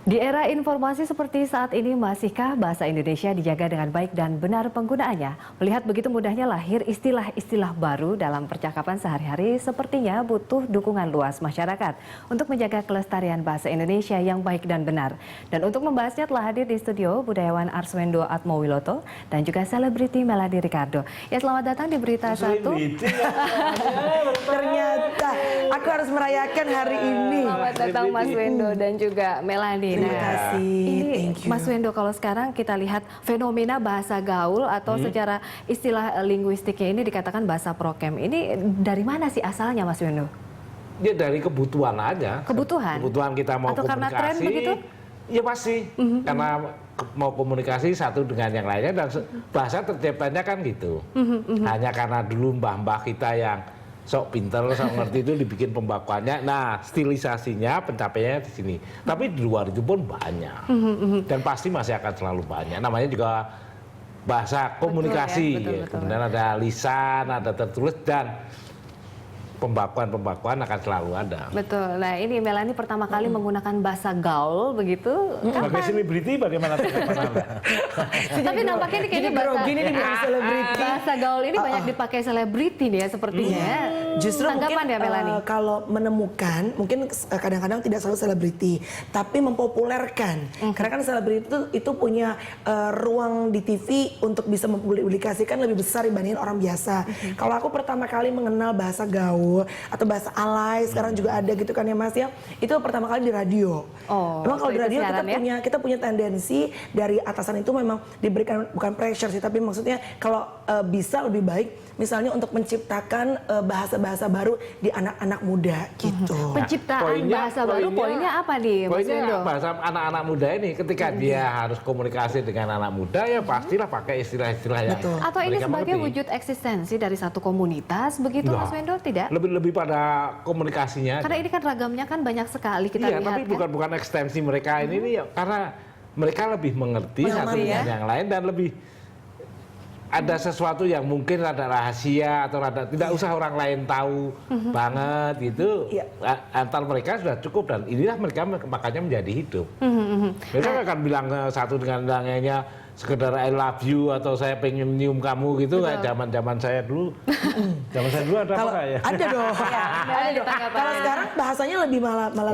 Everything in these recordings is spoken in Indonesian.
Di era informasi seperti saat ini, masihkah bahasa Indonesia dijaga dengan baik dan benar penggunaannya? Melihat begitu mudahnya lahir istilah-istilah baru dalam percakapan sehari-hari, sepertinya butuh dukungan luas masyarakat untuk menjaga kelestarian bahasa Indonesia yang baik dan benar. Dan untuk membahasnya telah hadir di studio budayawan Arswendo Atmowiloto dan juga selebriti Melanie Ricardo. Ya, selamat datang di Berita Satu. Ternyata aku harus merayakan hari ini. Selamat datang Mas Wendo dan juga Melanie. Terima kasih. Ini Thank you. Mas Wendo, kalau sekarang kita lihat fenomena bahasa gaul atau secara istilah linguistiknya ini dikatakan bahasa prokem. Ini dari mana sih asalnya, Mas Wendo? Ya dari kebutuhan aja. Kebutuhan? Kebutuhan kita mau atau komunikasi. karena tren begitu? Ya pasti. Karena mau komunikasi satu dengan yang lainnya dan bahasa terciptanya kan gitu. Hanya karena dulu mbah-mbah kita yang sok pinter, sok ngerti itu dibikin pembakuannya. Nah, stilisasinya, pencapaiannya di sini. Tapi di luar itu pun banyak. Dan pasti masih akan selalu banyak. Namanya juga bahasa komunikasi. Betul, betul. Kemudian ada lisan, ada tertulis, dan pembakuan akan selalu ada. Betul. Nah, ini Melanie pertama kali menggunakan bahasa gaul begitu. Sebagai selebriti bagaimana tanggapan Anda? Tapi nampaknya ini kayaknya bahasa gaul ini banyak dipakai selebriti nih ya sepertinya. Justru tanggapan mungkin ya Melanie? kalau menemukan, mungkin kadang-kadang tidak selalu selebriti, tapi mempopulerkan. Karena kan selebriti itu punya ruang di TV untuk bisa mempublikasikan lebih besar dibandingin orang biasa. Kalau aku pertama kali mengenal bahasa gaul atau bahasa alay, sekarang juga ada gitu kan ya Mas ya, itu pertama kali di radio. Memang kalau di radio kita punya tendensi dari atasan itu memang diberikan bukan pressure sih, tapi maksudnya kalau bisa lebih baik misalnya untuk menciptakan bahasa-bahasa baru di anak-anak muda gitu. Penciptaan bahasa baru poinnya apa nih Mas Wendo? Poinnya bahasa anak-anak muda ini ketika dia harus komunikasi dengan anak muda ya pastilah pakai istilah-istilah yang atau ini mereka sebagai mengerti. wujud eksistensi dari satu komunitas begitu Mas Wendo, tidak? Lebih pada komunikasinya. Karena ini kan ragamnya kan banyak sekali kita iya, lihat. tapi bukan ekstensi mereka ini ya, karena mereka lebih mengerti satu dengan yang lain dan lebih ada sesuatu yang mungkin rada rahasia atau rada tidak usah orang lain tahu banget gitu. Antar mereka sudah cukup dan inilah mereka makanya menjadi hidup. Mereka nggak akan bilang satu dengan yang lainnya sekedar I love you atau saya pengen nyium kamu gitu kayak zaman saya dulu. Zaman saya dulu ada apa ya? Ada dong. Ada dong. Kalau sekarang bahasanya lebih malah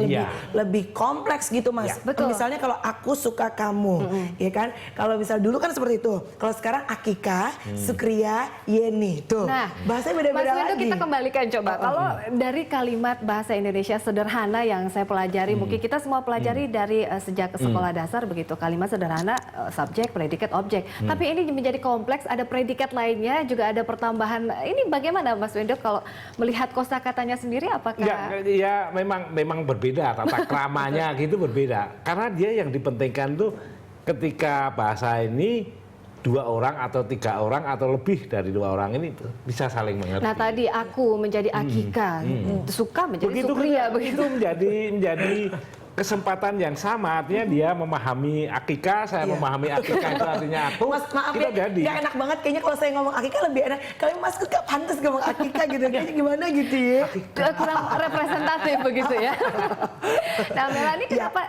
lebih kompleks gitu Mas. Betul. Misalnya kalau aku suka kamu, ya kan? Kalau misal dulu kan seperti itu. Kalau sekarang Akika, Sukria, Yeni tuh. Nah, bahasanya beda-beda Mas Wendo, lagi. kita kembalikan coba. Kalau dari kalimat bahasa Indonesia sederhana yang saya pelajari, mungkin kita semua pelajari dari sejak sekolah dasar begitu. Kalimat sederhana, subjek, predikat, objek. Tapi ini menjadi kompleks, ada predikat lainnya, juga ada pertambahan. Ini bagaimana Mas Wendo kalau melihat kosakatanya sendiri apakah? Ya memang berbeda, tata kramanya gitu berbeda. Karena dia yang dipentingkan tuh ketika bahasa ini dua orang atau tiga orang atau lebih dari dua orang ini bisa saling mengerti. Nah tadi aku menjadi Akika, suka menjadi Sukria begitu. Itu menjadi kesempatan yang sama, artinya dia memahami Akika, saya memahami Akika, itu artinya aku. Mas, maaf kita ya, jadi. gak enak banget kayaknya kalau saya ngomong Akika lebih enak. Kalau Mas gak pantas ngomong Akika gitu, kayaknya gimana gitu ya. Kurang representatif begitu ya. Nah Melanie, kenapa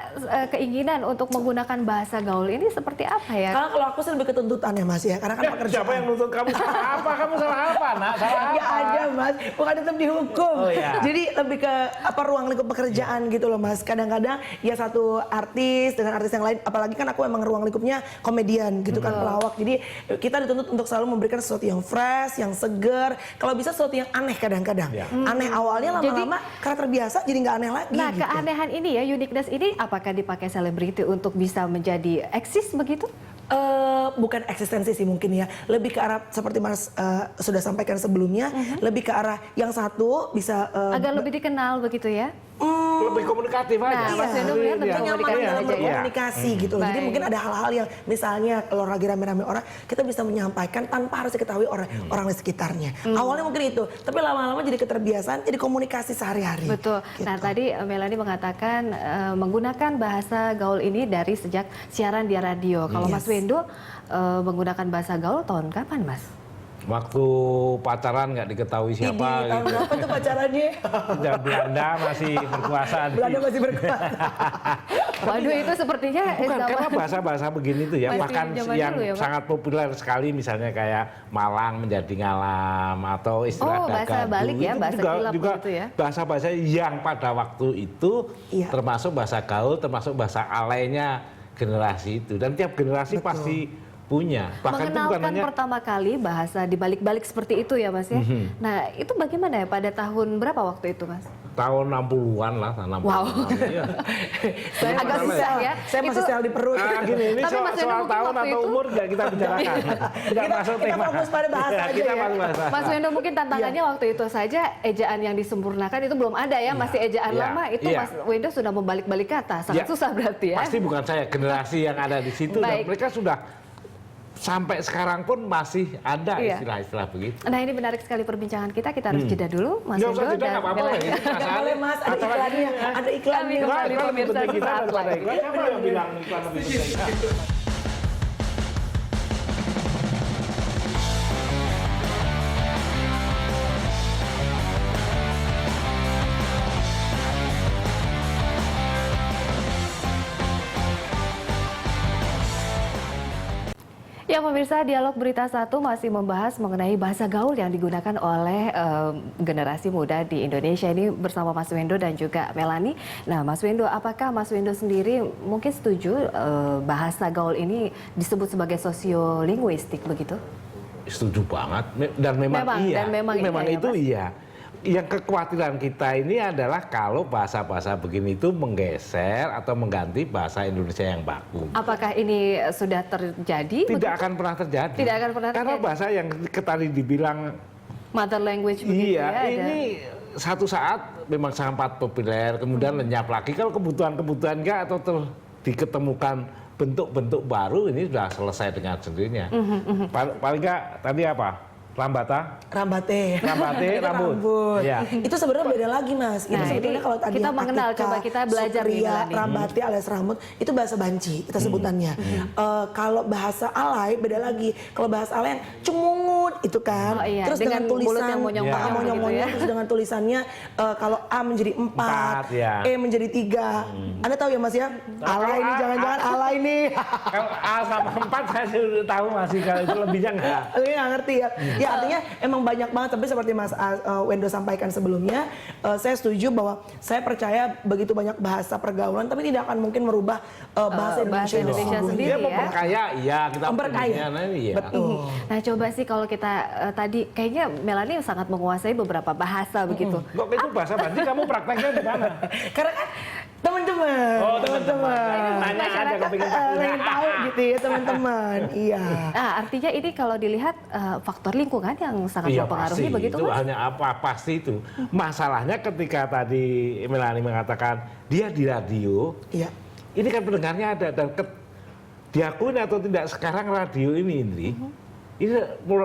keinginan untuk menggunakan bahasa gaul ini seperti apa ya? Kalau aku sih lebih ketuntutan ya Mas ya, karena kan pekerjaan. Siapa yang nuntut kamu salah apa? Kamu salah apa, nak? Salah apa? Gak ada Mas, bukan tetap dihukum. Jadi lebih ke ruang lingkup pekerjaan gitu loh Mas. Kadang-kadang ya satu artis dengan artis yang lain, apalagi kan aku emang ruang lingkupnya komedian gitu kan, pelawak. Jadi kita dituntut untuk selalu memberikan sesuatu yang fresh, yang seger. Kalau bisa sesuatu yang aneh kadang-kadang. Aneh awalnya, lama-lama karena terbiasa jadi nggak aneh lagi. Nah gitu. keanehan ini ya, uniqueness ini apakah dipakai selebriti untuk bisa menjadi eksis begitu? Bukan eksistensi sih mungkin ya, lebih ke arah seperti Mas sudah sampaikan sebelumnya, lebih ke arah yang satu bisa agar lebih dikenal begitu ya? Lebih komunikatif aja. Nah, Mas Wendo melihat lebih kenyamanan komunikatif dalam aja ya. berkomunikasi gitu loh. Jadi mungkin ada hal-hal yang misalnya kalau lagi rame-rame orang, kita bisa menyampaikan tanpa harus diketahui orang di sekitarnya. Awalnya mungkin itu, tapi lama-lama jadi keterbiasaan, jadi komunikasi sehari-hari. Betul. Gitu. Nah tadi Melanie mengatakan menggunakan bahasa gaul ini dari sejak siaran di radio. Kalau Mas Wendo menggunakan bahasa gaul tahun kapan Mas? Waktu pacaran nggak diketahui Idi, siapa tahun gitu. berapa tuh pacarannya? Dan Belanda masih berkuasa. Belanda masih berkuasa. Waduh, itu sepertinya Bukan, zaman- karena bahasa-bahasa begini tuh ya, Masih bahkan zaman yang dulu ya, Pak? sangat populer sekali misalnya kayak Malang menjadi ngalam atau istilah Oh, bahasa dagadu. balik ya, Itu bahasa juga, kilap juga gitu ya. bahasa-bahasa yang pada waktu itu Iya. termasuk bahasa gaul, termasuk bahasa alainya generasi itu. Dan tiap generasi pasti punya. Bahkan itu bukan mengenalkan hanya pertama kali bahasa dibalik-balik seperti itu ya Mas ya. Nah itu bagaimana ya pada tahun berapa waktu itu Mas? tahun 60-an lah, 60-an. Wow. Iya. Saya Agak masih susah sel, ya. Saya masih Itu- sel di perut. Nah, gini, ini Tapi soal, Mas Wendo soal mungkin tahun waktu atau itu- umur nggak kita bicarakan. Tidak masuk kita tema. fokus pada bahasa Ya, aja kita ya. masuk bahasa. Mas Wendo mungkin tantangannya waktu itu saja ejaan yang disempurnakan itu belum ada ya, masih ejaan Iya. lama itu Iya. Mas Wendo sudah membalik-balik kata, sangat Ya, susah berarti ya. Pasti bukan saya, generasi yang ada di situ dan Baik. mereka sudah sampai sekarang pun masih ada Iya. istilah-istilah begitu. Nah ini menarik sekali perbincangan kita harus jeda dulu Mas Nggak usah Wendo jeda, dan nggak apa-apa. Melani. Ini Nggak perasaan. boleh mas, ada Atau lagi- iklannya. Ada iklannya. Kami kembali Iklan lebih pemirsa penting kita sesaat daripada lagi. iklan. Siapa yang bilang iklan lebih penting? Ya pemirsa, Dialog Berita 1 masih membahas mengenai bahasa gaul yang digunakan oleh generasi muda di Indonesia ini bersama Mas Wendo dan juga Melani. Nah Mas Wendo, apakah Mas Wendo sendiri mungkin setuju bahasa gaul ini disebut sebagai sosiolinguistik begitu? Setuju banget dan memang iya. Dan memang iya, ya, itu Mas? iya. Yang kekhawatiran kita ini adalah kalau bahasa-bahasa begini itu menggeser atau mengganti bahasa Indonesia yang baku. Apakah ini sudah terjadi? Tidak begitu? akan pernah terjadi. Tidak akan pernah Karena terjadi. bahasa yang tadi dibilang Mother language begitu iya, ya? ada- ini satu saat memang sangat populer, kemudian lenyap lagi. Kalau kebutuhan-kebutuhan enggak atau diketemukan bentuk-bentuk baru, ini sudah selesai dengan sendirinya. Paling enggak tadi apa? Rambata, Rambate. Itu rambut. Iya. Itu sebenarnya beda lagi mas. Itu Nah, sebetulnya ini kalau tadi kita yang mengenal, Atika, coba kita belajar nih, Supria, Melani. Rambate alias rambut itu bahasa banci kita sebutannya. Kalau bahasa alay beda lagi. Kalau bahasa alay yang cemungut itu kan. Oh iya, Terus dengan dengan mulut tulisan yang monyong-monyong ah, gitu monyong-monyong, ya. terus dengan tulisannya kalau A menjadi 4, Empat, ya. E menjadi 3. Anda tahu ya mas ya? Alay ini jangan-jangan alay nih. Kalau A sama 4 saya sudah tahu masih, kalau itu lebihnya enggak. Lu nggak ngerti ya? Ya artinya emang banyak banget. Tapi seperti Mas Wendo sampaikan sebelumnya, saya setuju bahwa saya percaya begitu banyak bahasa pergaulan, tapi tidak akan mungkin merubah bahasa bahasa Indonesia, Indonesia sesungguhnya. sendiri. Dia ya. memperkaya, iya kita Memperkaya. punya, iya. Betul. Nah coba sih kalau kita tadi kayaknya Melani sangat menguasai beberapa bahasa begitu. Kok itu bahasa banci kamu prakteknya di mana? Karena kan teman-teman, Oh, teman-teman. Nanya aja masyarakat, kepingin tahu. pengen tahu gitu ya teman-teman. Iya. Nah artinya ini kalau dilihat faktor lingkungan yang sangat Iya mempengaruhi pasti, begitu itu Mas? hanya apa pasti itu. Masalahnya ketika tadi Melani mengatakan dia di radio, Iya. ini kan pendengarnya ada dan diakui atau tidak sekarang radio ini Indri, ini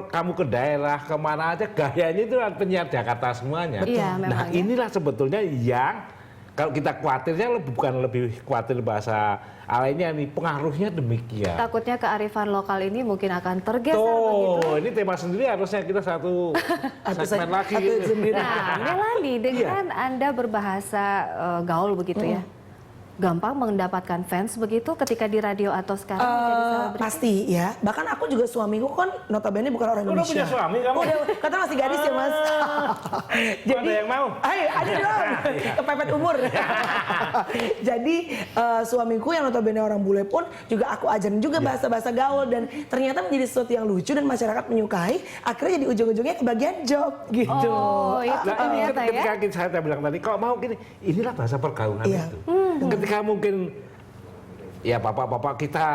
kamu ke daerah kemana aja gayanya itu penyiar Jakarta semuanya. Iya, memang Nah ya. inilah sebetulnya yang kalau kita khawatirnya bukan lebih khawatir bahasa alainya nih, pengaruhnya demikian. Takutnya kearifan lokal ini mungkin akan tergeser begitu. Tuh, ini tema sendiri harusnya kita satu segmen lagi. satu sendiri. Nah, Melani, dengan Anda berbahasa gaul begitu ya, gampang mendapatkan fans begitu ketika di radio atau sekarang menjadi selebriti? Pasti ya. Bahkan aku juga suamiku kan notabene bukan orang Udah Indonesia. punya suami kamu? Udah, kata masih gadis ya mas. Ada yang mau? Ayo, ada dong. Kepepet umur. Jadi suamiku yang notabene orang bule pun juga aku ajarin juga bahasa-bahasa gaul dan ternyata menjadi sesuatu yang lucu dan masyarakat menyukai. Akhirnya jadi ujung-ujungnya kebagian job gitu. Oh, itu Nah, ini ternyata ya. ketika saya bilang tadi, kalau mau gini, inilah bahasa pergaulan Iya. itu. Ketika mungkin ya bapak-bapak kita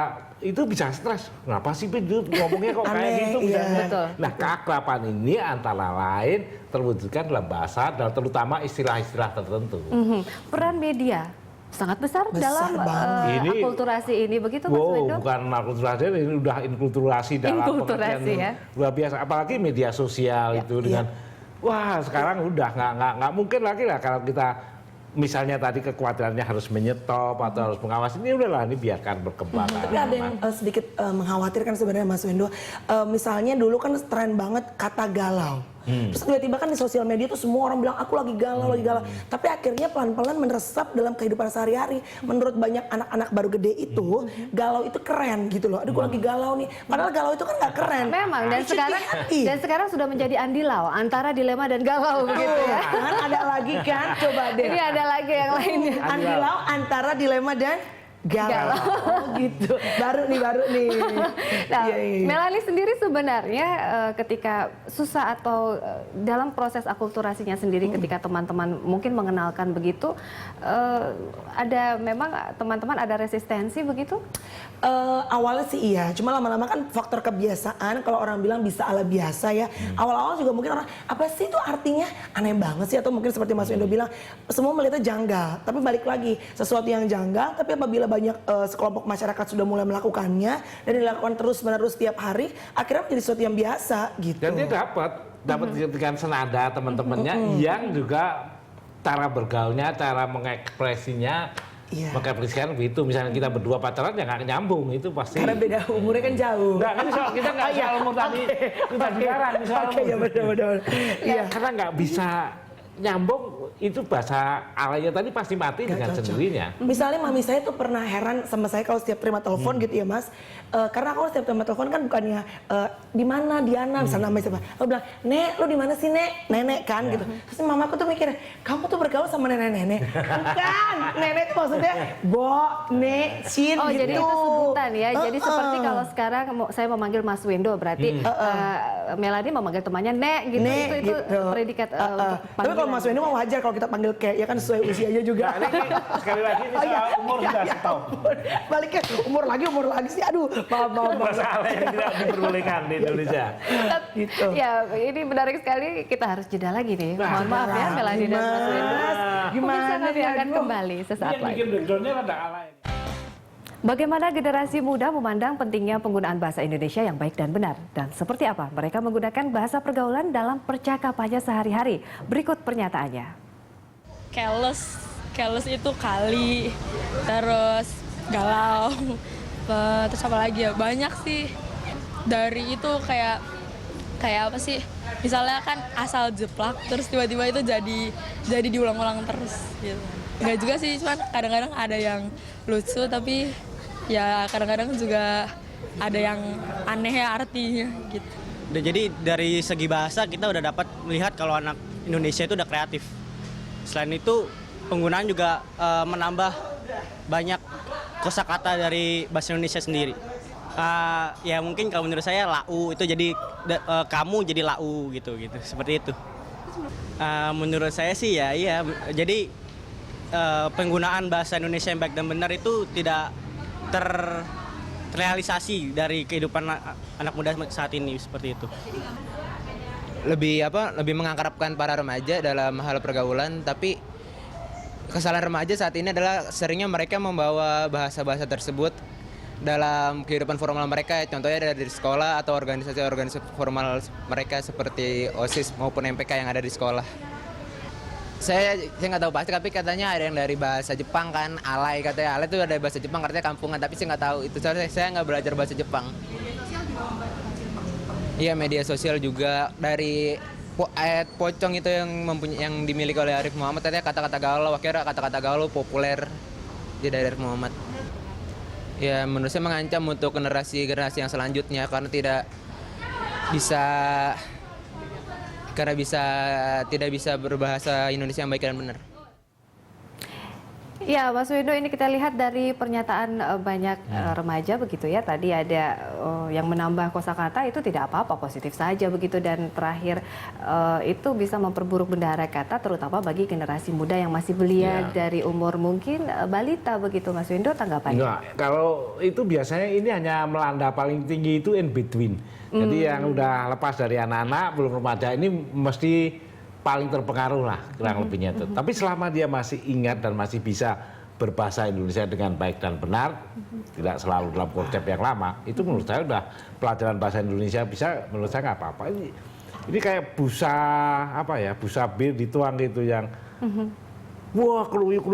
itu bisa stres. Kenapa sih Pin, ngomongnya kok kayak Aneh, gitu? iya. Bisa. Betul. Nah, keakraban ini antara lain terwujudkan dalam bahasa dan terutama istilah-istilah tertentu. Peran media sangat besar, Besar dalam banget. Ini- akulturasi ini begitu Mas Wow, Wendo? bukan akulturasi, ini udah inkulturasi dalam Inkulturasi, pengertian ya. luar biasa. Apalagi media sosial itu dengan, wah sekarang udah nggak mungkin lagi lah kalau kita misalnya tadi kekhawatirannya harus menyetop atau harus mengawasi, ini udahlah, ini biarkan berkembang. Tapi ada yang sedikit mengkhawatirkan sebenarnya Mas Wendo. Misalnya dulu kan tren banget kata galau. Terus tiba-tiba kan di sosial media tuh semua orang bilang aku lagi galau, lagi galau. Tapi akhirnya pelan-pelan meresap dalam kehidupan sehari-hari. Menurut banyak anak-anak baru gede itu, galau itu keren gitu loh. Aduh, gue lagi galau nih. Padahal galau itu kan nggak keren. Memang, dan sekarang sudah menjadi andilau antara dilema dan galau begitu ya. Kan ada lagi kan, coba deh. Ini ada lagi yang lainnya. Andilau antara dilema dan galau. Oh, gitu. Baru nih. Nah, Iya, iya. Melanie sendiri sebenarnya ketika susah atau dalam proses akulturasinya sendiri ketika teman-teman mungkin mengenalkan begitu, ada memang teman-teman ada resistensi begitu? Awalnya sih iya, cuma lama-lama kan faktor kebiasaan. Kalau orang bilang bisa ala biasa ya. Awal-awal juga mungkin orang apa sih itu artinya aneh banget sih, atau mungkin seperti Mas Wendo bilang semua melihatnya janggal. Tapi balik lagi sesuatu yang janggal, tapi apabila banyak sekelompok masyarakat sudah mulai melakukannya dan dilakukan terus-menerus setiap hari, akhirnya menjadi sesuatu yang biasa gitu. Dan dia dapat dengan senada teman-temannya yang juga cara bergaulnya, cara mengekspresinya, mengekspresikan begitu. Misalnya kita berdua pacaran ya nggak nyambung, itu pasti. Karena beda umurnya kan jauh. Nggak, kan kita nggak soal umur tadi, kita sekarang soal umur. Ya benar. Iya, karena nggak bisa nyambung, itu bahasa alaya tadi pasti mati dengan sendirinya. Misalnya mami saya tuh pernah heran sama saya kalau setiap terima telepon gitu ya Mas. Karena aku setiap terima telepon kan bukannya di mana Diana, misalnya namanya siapa. Aku bilang, "Nek, lu di mana sih, Nek?" Nenek kan gitu. Terus mamaku tuh mikir, "Kamu tuh bergaul sama nenek-nenek." Bukan, nenek itu maksudnya Bo, Nek, Cin Oh, gitu. jadi itu sebutan ya. Jadi seperti kalau sekarang saya memanggil Mas Wendo, berarti Melanie memanggil temannya Nek gitu. Nek, itu gitu. predikat Tapi kalau Mas Wendo mah wajar kalau kita panggil kayak ya kan sesuai usianya juga. Nah, ini sekali lagi ini soal umur sudah stop. Baliknya umur lagi sih. Aduh, maaf. Masalah yang tidak diperbolehkan di Indonesia. Gitu. Ya, ini menarik sekali. Kita harus jeda lagi nih. Mohon maaf ya, Melanie dan Mas Wendo. Pemirsa, kami akan kembali sesaat Yang lagi. bikin backgroundnya rada alay. Bagaimana generasi muda memandang pentingnya penggunaan bahasa Indonesia yang baik dan benar? Dan seperti apa mereka menggunakan bahasa pergaulan dalam percakapannya sehari-hari? Berikut pernyataannya. Keles itu kali, terus galau, terus apa lagi ya, banyak sih. Dari itu kayak apa sih, misalnya kan asal jeplak terus tiba-tiba itu jadi diulang-ulang terus gitu. Enggak juga sih, cuman kadang-kadang ada yang lucu tapi ya kadang-kadang juga ada yang aneh ya artinya gitu. Jadi dari segi bahasa kita udah dapat melihat kalau anak Indonesia itu udah kreatif. Selain itu penggunaan juga menambah banyak kosakata dari bahasa Indonesia sendiri. Ya mungkin kalau menurut saya lau itu jadi kamu jadi lau gitu seperti itu. Menurut saya sih ya iya. Jadi penggunaan bahasa Indonesia yang baik dan benar itu tidak terrealisasi dari kehidupan anak muda saat ini seperti itu. Lebih mengakrabkan para remaja dalam hal pergaulan, tapi kesalahan remaja saat ini adalah seringnya mereka membawa bahasa-bahasa tersebut dalam kehidupan formal mereka, contohnya dari sekolah atau organisasi-organisasi formal mereka seperti OSIS maupun MPK yang ada di sekolah. Saya nggak tahu pasti, tapi katanya ada yang dari bahasa Jepang kan, alay katanya. Alay itu ada bahasa Jepang, artinya kampungan, tapi saya nggak tahu. Itu saya nggak belajar bahasa Jepang. Iya, media sosial juga dari ayat pocong itu yang dimiliki oleh Arif Muhammad, katanya kata-kata galau, akhirnya kata-kata galau populer di daerah Arif Muhammad. Ya, menurut saya mengancam untuk generasi yang selanjutnya karena tidak bisa berbahasa Indonesia yang baik dan benar. Ya, Mas Wendo, ini kita lihat dari pernyataan banyak remaja begitu ya. Tadi ada yang menambah kosakata, itu tidak apa-apa, positif saja begitu. Dan terakhir itu bisa memperburuk bendahara kata, terutama bagi generasi muda yang masih belia dari umur mungkin balita begitu. Mas Wendo, tanggapannya? Enggak, kalau itu biasanya ini hanya melanda paling tinggi itu in between. Jadi yang udah lepas dari anak-anak belum remaja ini mesti paling terpengaruh lah kurang lebihnya itu. Tapi selama dia masih ingat dan masih bisa berbahasa Indonesia dengan baik dan benar, tidak selalu dalam konsep yang lama, itu menurut saya udah pelajaran bahasa Indonesia bisa, menurut saya nggak apa-apa. Ini kayak busa bir dituang gitu yang wah keluyuk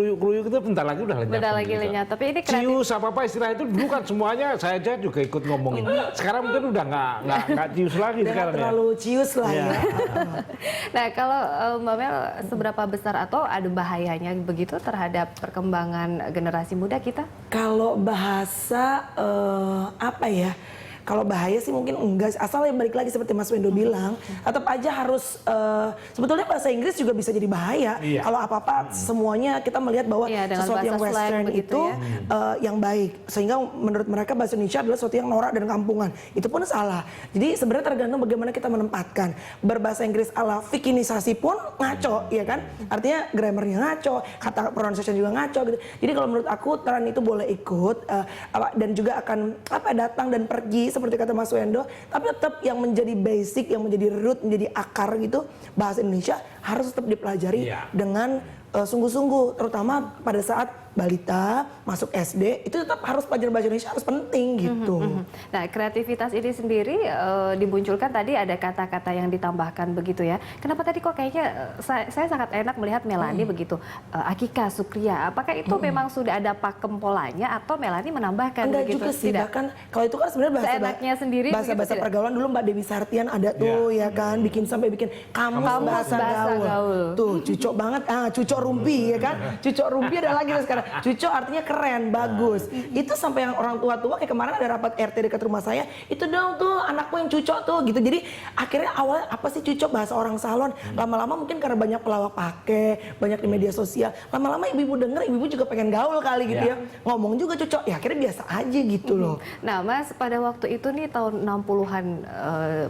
itu bentar lagi udah lenyap. Bentar lagi sendiri. lenyap. Tapi ini kreatif. Cius apa istilah itu dulu kan semuanya saya aja juga ikut ngomongin. Sekarang mungkin udah nggak cius lagi Udah sekarang nggak ya. terlalu cius lah ya. Nah, kalau Mbak Mel, seberapa besar atau ada bahayanya begitu terhadap perkembangan generasi muda kita? Kalau bahasa apa ya? Kalau bahaya sih mungkin enggak, asal yang balik lagi seperti Mas Wendo bilang, tetap aja harus sebetulnya bahasa Inggris juga bisa jadi bahaya. Iya. Kalau apa-apa semuanya kita melihat bahwa Iya, dengan sesuatu yang bahasa slang western begitu itu ya. yang baik. Sehingga menurut mereka bahasa Indonesia adalah sesuatu yang norak dan kampungan. Itu pun salah. Jadi sebenarnya tergantung bagaimana kita menempatkan. Berbahasa Inggris ala fikinisasi pun ngaco, ya kan? Artinya grammarnya ngaco, kata pronunciation juga ngaco gitu. Jadi kalau menurut aku tren itu boleh ikut dan juga akan datang dan pergi seperti kata Mas Wendo, tapi tetap yang menjadi basic, yang menjadi root, menjadi akar gitu, bahasa Indonesia harus tetap dipelajari dengan sungguh-sungguh, terutama pada saat balita masuk SD itu tetap harus pelajaran bahasa Indonesia harus penting gitu. Nah, kreativitas ini sendiri dimunculkan tadi ada kata-kata yang ditambahkan begitu ya. Kenapa tadi kok kayaknya saya sangat enak melihat Melani begitu. Akika, Sukria, apakah itu memang sudah ada pakem polanya atau Melani menambahkan Enggak begitu? juga sih, bahkan kalau itu kan sebenarnya Seenaknya sendiri bahasa begitu tidak? pergaulan dulu Mbak Dewi Sartian ada tuh ya kan, bikin kamus bahasa gaul. Tuh cucok banget, cucok rumpi ya kan, cucok rumpi ada lagi sekarang. Cucok artinya keren, bagus. Itu sampai yang orang tua-tua kayak kemarin ada rapat RT dekat rumah saya, itu dong tuh anakku yang cucok tuh gitu. Jadi akhirnya awalnya apa sih cucok, bahasa orang salon. Lama-lama mungkin karena banyak pelawak pakai, banyak di media sosial. Lama-lama ibu-ibu denger, ibu-ibu juga pengen gaul kali gitu ya. Ngomong juga cucok, ya akhirnya biasa aja gitu loh. Nah, Mas, pada waktu itu nih tahun 60-an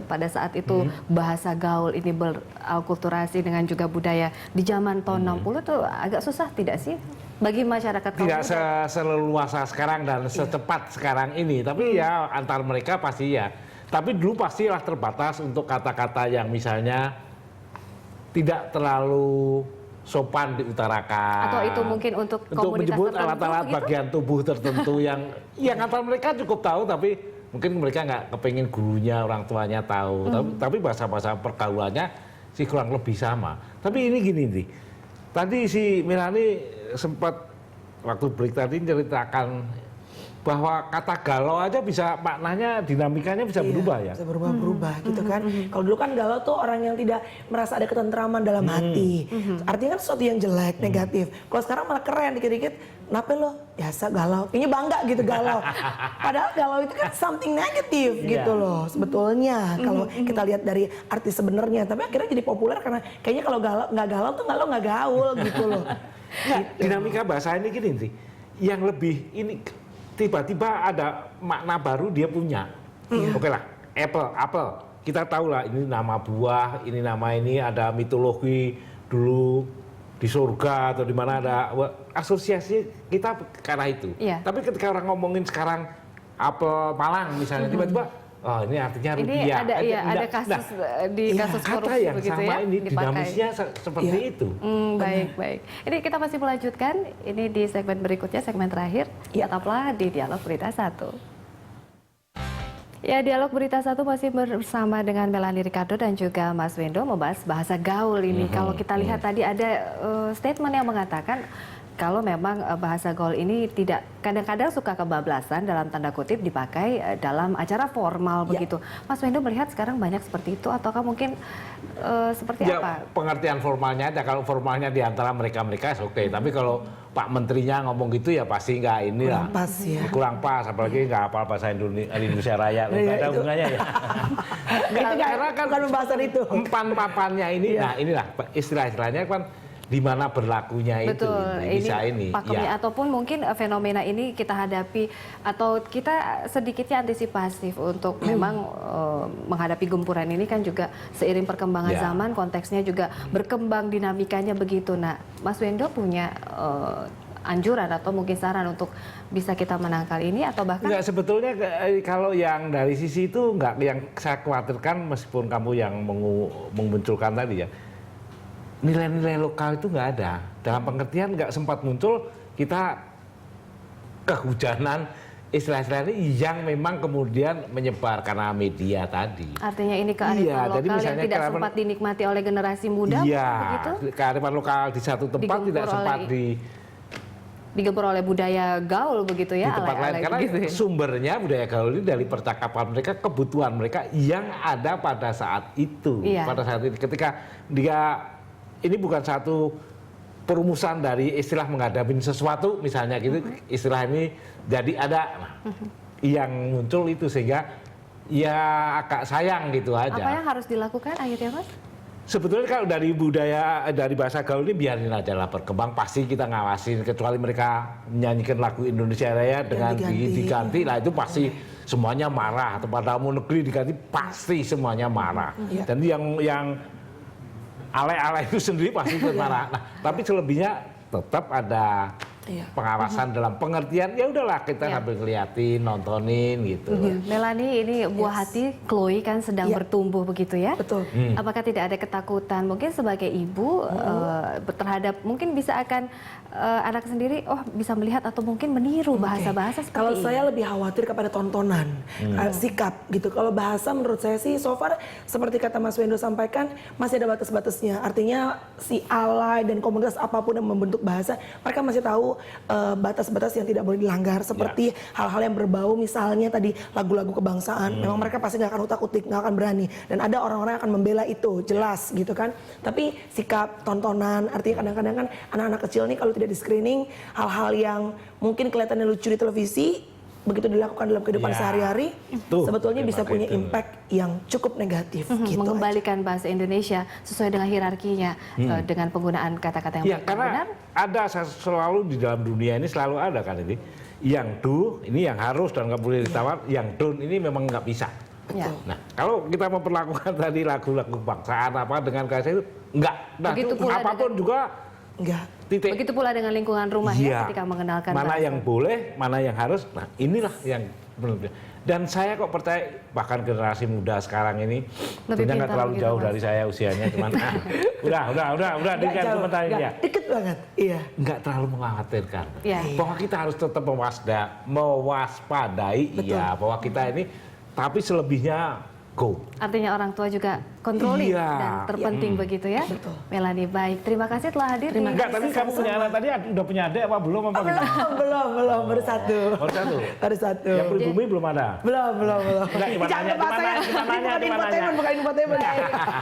pada saat itu bahasa gaul ini beralkulturasi dengan juga budaya di zaman tahun 60 tuh agak susah tidak sih bagi masyarakat kaum Tidak muda? seleluasa sekarang dan secepat sekarang ini, tapi ya antar mereka pasti ya. Tapi dulu pastilah terbatas untuk kata-kata yang misalnya tidak terlalu sopan diutarakan. Atau itu mungkin untuk komunitas menyebut tertentu alat-alat begitu? bagian tubuh tertentu yang antar mereka cukup tahu, tapi mungkin mereka nggak kepingin gurunya, orang tuanya tahu. Tapi bahasa-bahasa pergaulannya sih kurang lebih sama. Tapi ini gini nih, tadi si Melani sempat waktu break tadi ceritakan bahwa kata galau aja bisa maknanya, dinamikanya bisa berubah ya. Bisa berubah-berubah gitu kan. Kalau dulu kan galau tuh orang yang tidak merasa ada ketentraman dalam hati. Artinya kan sesuatu yang jelek, negatif. Kalau sekarang malah keren, dikit-dikit, kenapa lo? Biasa galau. Kayaknya bangga gitu galau. Padahal galau itu kan something negatif gitu loh sebetulnya. Kalau kita lihat dari arti sebenarnya. Tapi akhirnya jadi populer karena kayaknya kalau nggak galau tuh nggak gaul gitu loh. Nah, dinamika bahasa ini gini sih, yang lebih ini tiba-tiba ada makna baru dia punya. Oke lah, apel. Kita tahu lah ini nama buah, ini nama ini ada mitologi dulu di surga atau di mana ada asosiasi kita ke arah itu. Iya. Tapi ketika orang ngomongin sekarang apel Malang misalnya tiba-tiba oh ini artinya rupiah. Ada kasus di kasus kata korupsi yang begitu sama ya ini dipakai. dinamisnya seperti itu. Baik. Ini kita masih melanjutkan ini di segmen berikutnya, segmen terakhir. Tetaplah di Dialog Berita 1. Ya, Dialog Berita 1 masih bersama dengan Melani Ricardo dan juga Mas Wendo membahas bahasa gaul ini. Kalau kita lihat tadi ada statement yang mengatakan kalau memang bahasa gaul ini tidak kadang-kadang suka kebablasan dalam tanda kutip dipakai dalam acara formal begitu. Mas Wendo melihat sekarang banyak seperti itu ataukah mungkin seperti apa? Pengertian formalnya aja, kalau formalnya di antara mereka-mereka oke. Tapi kalau Pak Menterinya ngomong gitu ya pasti nggak inilah. Kurang pas ya. Kurang pas, apalagi nggak hafal bahasa Indonesia Raya. Nggak ada hubungannya ya. Karena kan bukan pembahasan itu. Empan-papannya ini, nah inilah istilah-istilahnya kan di mana berlakunya itu. Betul, Bisa ini. pakemnya ataupun mungkin fenomena ini kita hadapi atau kita sedikitnya antisipatif untuk memang menghadapi gempuran ini kan juga seiring perkembangan zaman, konteksnya juga berkembang, dinamikanya begitu. Nah, Mas Wendo punya anjuran atau mungkin saran untuk bisa kita menangkal ini atau bahkan Enggak, sebetulnya kalau yang dari sisi itu enggak, yang saya khawatirkan meskipun kamu yang memunculkan tadi ya, nilai-nilai lokal itu nggak ada. Dalam pengertian nggak sempat muncul kita kehujanan, istilah-istilah ini yang memang kemudian menyebar karena media tadi. Artinya ini kearifan Iya, lokal jadi yang misalnya tidak kearifan- sempat dinikmati oleh generasi muda, Iya, begitu? kearifan lokal di satu tempat Digempur tidak sempat oleh- digempur oleh budaya gaul begitu di ya, tempat lain alay-alay karena begitu ya. sumbernya budaya gaul ini dari percakapan mereka, kebutuhan mereka yang ada pada saat itu. Iya. Pada saat itu ketika dia ini bukan satu perumusan dari istilah menghadapi sesuatu misalnya gitu, istilah ini jadi ada yang muncul itu sehingga ya agak sayang gitu aja. Apa yang harus dilakukan akhirnya, Mas? Sebetulnya kalau dari budaya, dari bahasa gaul ini biarin aja lah berkembang, pasti kita ngawasin, kecuali mereka menyanyikan lagu Indonesia Raya dengan diganti lah, itu pasti semuanya marah, atau pada umum negeri diganti pasti semuanya marah. Dan yang alay-alay itu sendiri pasti ikut marah. Nah, tapi selebihnya tetap ada pengawasan dalam pengertian, ya udahlah kita sambil ngeliatin, nontonin gitu. Melanie, ini buah hati Chloe kan sedang bertumbuh begitu ya? Betul. Apakah tidak ada ketakutan mungkin sebagai ibu terhadap mungkin bisa akan anak sendiri bisa melihat atau mungkin meniru bahasa-bahasa seperti Kalau ini? saya lebih khawatir kepada tontonan, sikap gitu. Kalau bahasa menurut saya sih so far seperti kata Mas Wendo sampaikan masih ada batas-batasnya. Artinya si alay dan komunitas apapun yang membentuk bahasa, mereka masih tahu batas-batas yang tidak boleh dilanggar. Seperti hal-hal yang berbau misalnya tadi lagu-lagu kebangsaan. Memang mereka pasti nggak akan utak-utik, nggak akan berani. Dan ada orang-orang yang akan membela itu, jelas gitu kan. Tapi sikap tontonan, artinya kadang-kadang kan anak-anak kecil nih kalau tidak di screening, hal-hal yang mungkin kelihatannya lucu di televisi, begitu dilakukan dalam kehidupan sehari-hari, sebetulnya bisa punya impact yang cukup negatif. Gitu mengembalikan bahasa Indonesia sesuai dengan hierarkinya dengan penggunaan kata-kata yang Ya, baik dan karena benar. ada selalu di dalam dunia ini selalu ada kan ini. Yang do, ini yang harus dan nggak boleh ditawar. Yang don't, ini memang nggak bisa. Ya. Nah, kalau kita memperlakukan tadi lagu-lagu kebangsaan apa dengan bahasa itu, nggak. Nah, Begitu itu pula apapun juga Enggak. titik. Begitu pula dengan lingkungan rumah ya Iya. ketika mengenalkan mana bahasa. yang boleh, mana yang harus. Nah, inilah yang benar. Dan saya kok percaya bahkan generasi muda sekarang ini Lebih tentunya nggak pintar terlalu begitu, jauh Mas. dari saya usianya, cuman udah dikasih Jauh, komentar ini ya. nggak, deket banget. Iya. Nggak terlalu mengkhawatirkan. Iya. Bahwa kita harus tetap mewaspadai, iya, bahwa kita ini, tapi selebihnya go. Artinya orang tua juga controlling Iya. dan terpenting begitu ya. Melanie, baik. Terima kasih telah hadir. Enggak, tapi kamu punya anak tadi udah punya adik apa belum apa gimana? belum, baru satu. Baru satu. Baru satu. Yang pribumi belum ada. Belum. Enggak, gimana Jangan nanya, bahasa gimana yang nanya, bukan gimana infotainment, nanya. bukan infotainment.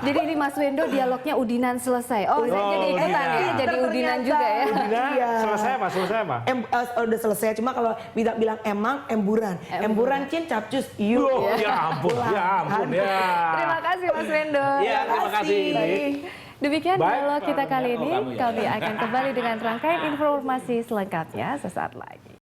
Jadi ini Mas Wendo dialognya udinan selesai. Oh, saya jadi ikutan udinan. ya, jadi udinan juga ya. Udina, Iya. selesai apa? Udah selesai, cuma kalau bilang emang emburan. Emburan cin capcus you. Loh, ya ampun, ya. Terima kasih Mas Wendo. Iya, terima kasih. Demikian Baik, dialog kita kali ini. kamu ya. Kami akan kembali dengan rangkaian informasi selengkapnya sesaat lagi.